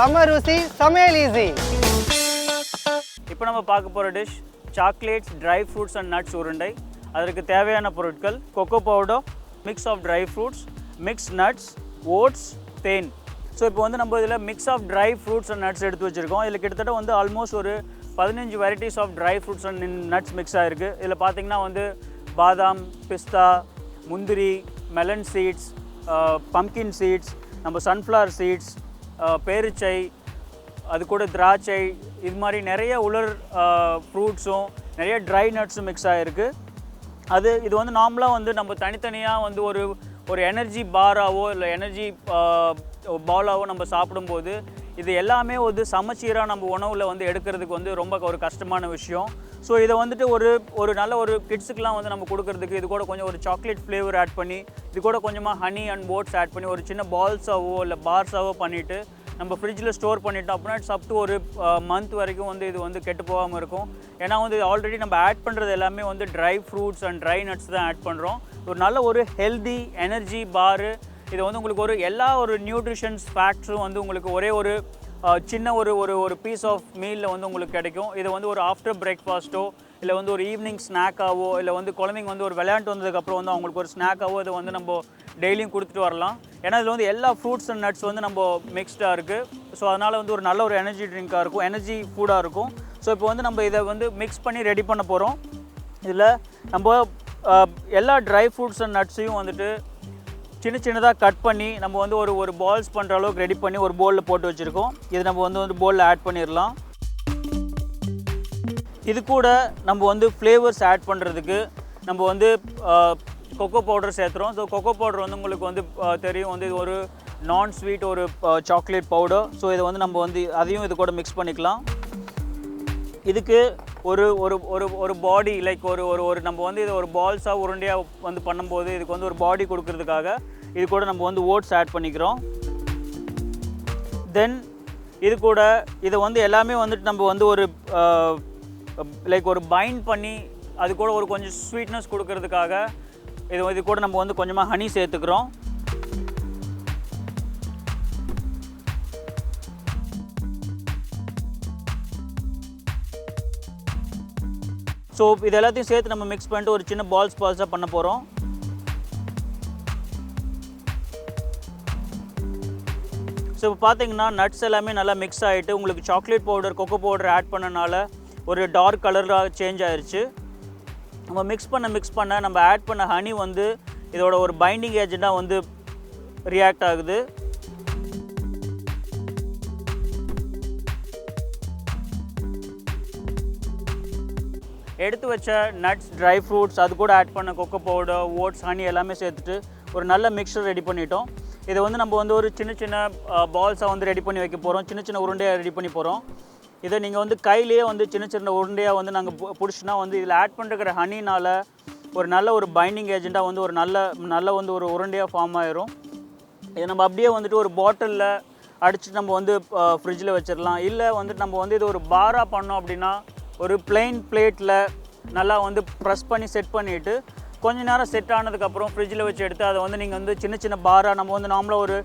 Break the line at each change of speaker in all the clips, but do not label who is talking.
செம ருசி சமையல் ஈஸி.
இப்போ நம்ம பார்க்க போகிற dish chocolates dry fruits and nuts உருண்டை. அதற்கு தேவையான பொருட்கள் cocoa powder, mix of dry fruits, mix nuts, oats, தேன். ஸோ இப்போ வந்து நம்ம இதில் mix of dry fruits and nuts எடுத்து வச்சுருக்கோம். இதில் கிட்டத்தட்ட வந்து ஆல்மோஸ்ட் ஒரு 15 varieties of dry fruits and nuts mix ஆகிருக்கு. இதில் பார்த்திங்கன்னா வந்து பாதாம், பிஸ்தா, முந்திரி, மெலன் சீட்ஸ், பம்கின் சீட்ஸ், நம்ம சன்ஃப்ளவர் சீட்ஸ், பேரிச்சை, அது கூட திராட்சை, இது மாதிரி நிறைய உலர் ஃப்ரூட்ஸும் நிறைய ட்ரை நட்ஸும் மிக்ஸ் ஆகிருக்கு. இது வந்து நார்மலாக வந்து நம்ம தனித்தனியாக வந்து ஒரு எனர்ஜி பாராவோ இல்லை எனர்ஜி பாலாவோ நம்ம சாப்பிடும்போது இது எல்லாமே வந்து சமச்சீராக நம்ம உணவில் வந்து எடுக்கிறதுக்கு வந்து ரொம்ப ஒரு கஷ்டமான விஷயம். ஸோ இதை வந்துட்டு ஒரு நல்ல ஒரு கிட்ஸுக்கெலாம் வந்து நம்ம கொடுக்கறதுக்கு இது கூட கொஞ்சம் ஒரு சாக்லேட் ஃப்ளேவர் ஆட் பண்ணி இது கூட கொஞ்சமாக ஹனி அண்ட் ஓட்ஸ் ஆட் பண்ணி ஒரு சின்ன பால்ஸாவோ இல்லை பார்ஸாவோ பண்ணிவிட்டு நம்ம ஃப்ரிட்ஜில் ஸ்டோர் பண்ணிட்டோம் அப்படின்னா இட்ஸ் அப் டு ஒரு மந்த் வரைக்கும் வந்து இது வந்து கெட்டு போகாமல் இருக்கும். ஏன்னா வந்து ஆல்ரெடி நம்ம ஆட் பண்ணுறது எல்லாமே வந்து try fruits and dry nuts தான் ஆட் பண்ணுறோம். ஒரு நல்ல ஒரு ஹெல்தி எனர்ஜி பாரு. இது வந்து உங்களுக்கு எல்லா நியூட்ரிஷன்ஸ் ஃபேக்ட்ஸும் வந்து உங்களுக்கு ஒரே ஒரு சின்ன ஒரு பீஸ் ஆஃப் மீலில் வந்து உங்களுக்கு கிடைக்கும். இது வந்து ஒரு ஆஃப்டர் பிரேக்ஃபாஸ்ட்டோ இல்லை வந்து ஒரு ஈவினிங் ஸ்நாக்காவோ இல்லை வந்து குழந்தைங்க வந்து ஒரு விளையாட்டு வந்ததுக்கப்புறம் வந்து அவங்களுக்கு ஒரு ஸ்நாக்காவோ இதை வந்து நம்ம டெய்லியும் கொடுத்துட்டு வரலாம். ஏன்னா இதில் வந்து எல்லா ஃப்ரூட்ஸ் அண்ட் நட்ஸ் வந்து நம்ம மிக்ஸ்டாக இருக்குது. ஸோ அதனால் வந்து ஒரு நல்ல ஒரு எனர்ஜி ட்ரிங்காக இருக்கும், எனர்ஜி ஃபுட்டாக இருக்கும். ஸோ இப்போ வந்து நம்ம இதை வந்து மிக்ஸ் பண்ணி ரெடி பண்ண போகிறோம். இதில் நம்ம எல்லா ட்ரை ஃப்ரூட்ஸ் அண்ட் நட்ஸையும் வந்துட்டு சின்னதாக கட் பண்ணி நம்ம வந்து ஒரு பால்ஸ் பண்ணுற அளவுக்கு ரெடி பண்ணி ஒரு பவுலில் போட்டு வச்சுருக்கோம். இது நம்ம வந்து பவுலில் ஆட் பண்ணிடலாம். இது கூட நம்ம வந்து ஃப்ளேவர்ஸ் ஆட் பண்ணுறதுக்கு நம்ம வந்து கொக்கோ பவுடர் சேர்த்துறோம். ஸோ கொக்கோ பவுடர் வந்து உங்களுக்கு வந்து தெரியும் வந்து இது ஒரு நான் ஸ்வீட் ஒரு சாக்லேட் பவுடர். ஸோ இதை வந்து நம்ம வந்து அதையும் இது கூட மிக்ஸ் பண்ணிக்கலாம். இதுக்கு ஒரு பாடி லைக் ஒரு நம்ம வந்து இது ஒரு பால்ஸாக உருண்டையாக வந்து பண்ணும்போது இதுக்கு வந்து ஒரு பாடி கொடுக்கறதுக்காக இது கூட நம்ம வந்து ஓட்ஸ் ஆட் பண்ணிக்கிறோம். தென் இது கூட இதை வந்து எல்லாமே வந்துட்டு நம்ம வந்து ஒரு லைக் ஒரு பைண்ட் பண்ணி அது கூட ஒரு கொஞ்சம் ஸ்வீட்னஸ் கொடுக்கறதுக்காக இது கூட நம்ம வந்து கொஞ்சமாக ஹனி சேர்த்துக்கிறோம். ஸோ இது எல்லாத்தையும் சேர்த்து நம்ம மிக்ஸ் பண்ணிட்டு ஒரு சின்ன பால்ஸாக பண்ண போகிறோம். ஸோ இப்போ பார்த்தீங்கன்னா நட்ஸ் எல்லாமே நல்லா மிக்ஸ் ஆகிட்டு உங்களுக்கு chocolate powder cocoa powder add பண்ணனால ஒரு டார்க் கலராக சேஞ்ச் ஆயிடுச்சு. நம்ம மிக்ஸ் பண்ண நம்ம ஆட் பண்ண ஹனி வந்து இதோட ஒரு பைண்டிங் ஏஜெண்டாக வந்து ரியாக்ட் ஆகுது. எடுத்து வச்ச நட்ஸ், ட்ரை ஃப்ரூட்ஸ், அது கூட ஆட் பண்ண கொக்கோ பவுடர், ஓட்ஸ், ஹனி எல்லாமே சேர்த்துட்டு ஒரு நல்ல மிக்சர் ரெடி பண்ணிட்டோம். இதை வந்து நம்ம வந்து ஒரு சின்ன பால்ஸாக வந்து ரெடி பண்ணி வைக்க போகிறோம். சின்ன உருண்டையாக ரெடி பண்ணி போகிறோம். இதை நீங்கள் வந்து கையிலேயே வந்து சின்ன உருண்டையாக வந்து நாங்கள் பிடிச்சினா வந்து இதில் ஆட் பண்ணுற ஹனினால் ஒரு நல்ல ஒரு பைண்டிங் ஏஜெண்டாக வந்து ஒரு நல்ல வந்து ஒரு உருண்டையாக ஃபார்ம் ஆயிரும். இதை நம்ம அப்படியே வந்துட்டு ஒரு பாட்டிலில் அடிச்சுட்டு நம்ம வந்து ஃப்ரிட்ஜில் வச்சிடலாம். இல்லை வந்துட்டு நம்ம வந்து இது ஒரு பாராக பண்ணோம் அப்படின்னா ஒரு பிளெயின் பிளேட்டில் நல்லா வந்து ப்ரெஸ் பண்ணி செட் பண்ணிவிட்டு கொஞ்ச நேரம் செட் ஆனதுக்கப்புறம் ஃப்ரிட்ஜில் வச்சு எடுத்து அதை வந்து நீங்கள் வந்து சின்ன பாராக நம்ம வந்து நார்மலாக ஒரு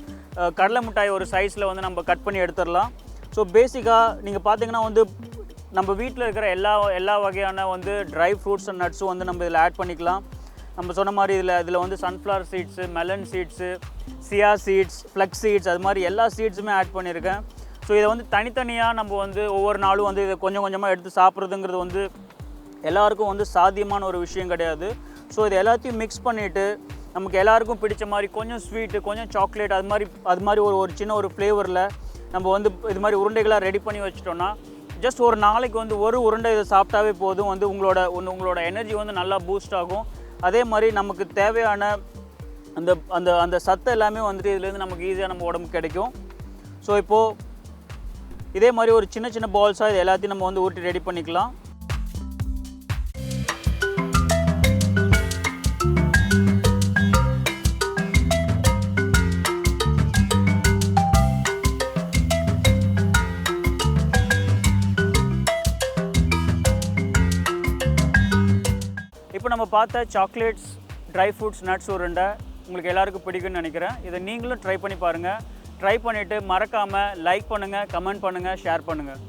கடலை மிட்டாய் ஒரு சைஸில் வந்து நம்ம கட் பண்ணி எடுத்துடலாம். ஸோ பேசிக்காக நீங்கள் பார்த்தீங்கன்னா வந்து நம்ம வீட்டில் இருக்கிற எல்லா வகையான வந்து ட்ரை ஃப்ரூட்ஸ் அண்ட் நட்ஸும் வந்து நம்ம இதில் ஆட் பண்ணிக்கலாம். நம்ம சொன்ன மாதிரி இதில் வந்து sunflower seeds, melon seeds, chia seeds, flax seeds, அது மாதிரி எல்லா சீட்ஸுமே ஆட் பண்ணியிருக்கேன். ஸோ இதை வந்து தனித்தனியாக நம்ம வந்து ஒவ்வொரு நாளும் வந்து இதை கொஞ்சமாக எடுத்து சாப்பிட்றதுங்கிறது வந்து எல்லாருக்கும் வந்து சாத்தியமான ஒரு விஷயம் கிடையாது. ஸோ இது எல்லாத்தையும் மிக்ஸ் பண்ணிவிட்டு நமக்கு எல்லாருக்கும் பிடிச்ச மாதிரி கொஞ்சம் ஸ்வீட்டு, கொஞ்சம் சாக்லேட், அது மாதிரி ஒரு சின்ன ஒரு ஃப்ளேவரில் நம்ம வந்து இது மாதிரி உருண்டைகளாக ரெடி பண்ணி வச்சிட்டோன்னா ஜஸ்ட் ஒரு நாளைக்கு வந்து ஒரு உருண்டை இதை சாப்பிட்டாவே போதும். வந்து உங்களோட எனர்ஜி வந்து நல்லா பூஸ்ட் ஆகும். அதே மாதிரி நமக்கு தேவையான அந்த சத்து எல்லாமே வந்துட்டு இதுலேருந்து நமக்கு ஈஸியாக நம்ம உடம்புக்கு கிடைக்கும். ஸோ இப்போது இதே மாதிரி ஒரு சின்ன பால்ஸாக இது எல்லாத்தையும் நம்ம வந்து ஊட்டி ரெடி பண்ணிக்கலாம். இப்போ நம்ம பார்த்த சாக்லேட்ஸ், ட்ரை ஃப்ரூட்ஸ், நட்ஸ் உருண்டை உங்களுக்கு எல்லாருக்கும் பிடிக்கும்னு நினைக்கிறேன். இதை நீங்களும் ட்ரை பண்ணி பாருங்கள். ட்ரை பண்ணிவிட்டு மறக்காமல் லைக் பண்ணுங்கள், கமெண்ட் பண்ணுங்கள், ஷேர் பண்ணுங்கள்.